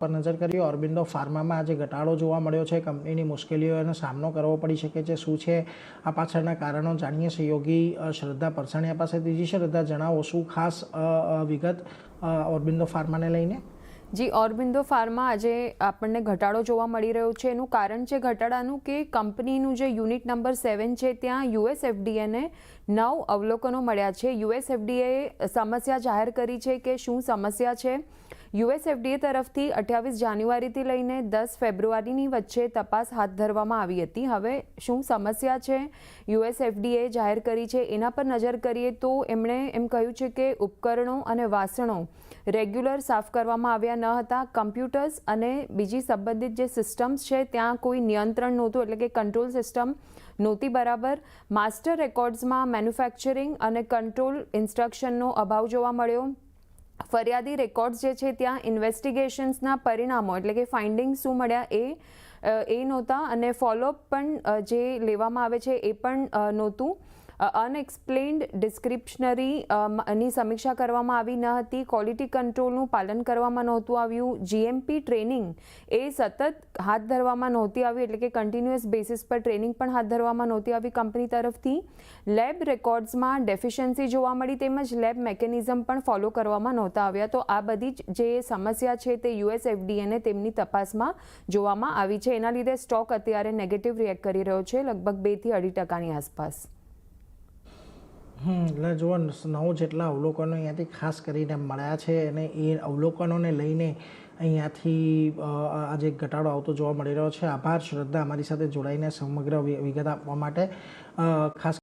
પર નજર કરીએ ઓરબિંદો ફાર્મામાં આજે ઘટાડો જોવા મળ્યો છે। કંપનીની મુશ્કેલીઓનો સામનો કરવો પડી શકે છે। શું છે આ પાછળના કારણો જાણીએ સહયોગી શ્રદ્ધા પરસાણીયા પાસેથી। જી શ્રદ્ધા, જણાવો શું ખાસ વિગત ઓરબિંદો ફાર્માને લઈને? જી, ઓરબિંદો ફાર્મા આજે આપણને ઘટાડો જોવા મળી રહ્યો છે। એનું કારણ છે ઘટાડાનું કે કંપનીનું જે યુનિટ નંબર 7 છે ત્યાં US FDAને 9 અવલોકનો મળ્યા છે। US FDAએ સમસ્યા જાહેર કરી છે કે શું સમસ્યા છે। US FDA તરફથી 28 જાન્યુઆરીથી લઈને 10 ફેબ્રુઆરીની વચ્ચે તપાસ હાથ ધરવામાં આવી હતી। હવે શું સમસ્યા છે US FDAએ જાહેર કરી છે એના પર નજર કરીએ તો એમણે એમ કહ્યું છે કે ઉપકરણો અને વાસણો રેગ્યુલર સાફ કરવામાં આવ્યા ન હતા। કમ્પ્યુટર્સ અને બીજી સંબંધિત જે સિસ્ટમ્સ છે ત્યાં કોઈ નિયંત્રણ નહોતું, એટલે કે કંટ્રોલ સિસ્ટમ નહોતી બરાબર। માસ્ટર રેકોર્ડ્સમાં મેન્યુફેક્ચરિંગ અને કંટ્રોલ ઇન્સ્ટ્રક્શનનો અભાવ જોવા મળ્યો। ફરિયાદી રેકોર્ડ્સ જે છે ત્યાં ઇન્વેસ્ટિગેશન્સના પરિણામો એટલે કે ફાઇન્ડિંગ્સ શું મળ્યા એ નહોતા, અને ફોલોઅપ પણ જે લેવામાં આવે છે એ પણ નહોતું। અનએક્સપ્લેન્ડ ડિસ્ક્રિપ્શનરી ની સમીક્ષા કરવામાં આવી ન હતી। ક્વોલિટી કંટ્રોલનું પાલન કરવામાં નહોતું આવ્યું। GMP ટ્રેનિંગ એ સતત હાથ ધરવામાં નહોતી આવી, એટલે કે કન્ટિન્યુઅસ બેસિસ પર ટ્રેનિંગ પણ હાથ ધરવામાં નહોતી આવી કંપની તરફથી। લેબ રેકોર્ડ્સમાં ડેફિશિયન્સી જોવા મળી, તેમજ લેબ મેકેનિઝમ પણ ફોલો કરવામાં નહોતા આવ્યા। તો આ બધી જ જે સમસ્યા છે તે US FDAને તેમની તપાસમાં જોવામાં આવી છે। એના લીધે સ્ટોક અત્યારે નેગેટિવ રિએક્ટ કરી રહ્યો છે, લગભગ 2 થી 2.5% આસપાસ। એટલે જુઓ, 9 જેટલા અવલોકનો અહીંયાથી ખાસ કરીને મળ્યા છે, અને એ અવલોકનોને લઈને અહીંયાથી આજે ઘટાડો આવતો જોવા મળી રહ્યો છે। આભાર શ્રદ્ધા, અમારી સાથે જોડાઈને સમગ્ર વિગત આપવા માટે। ખાસ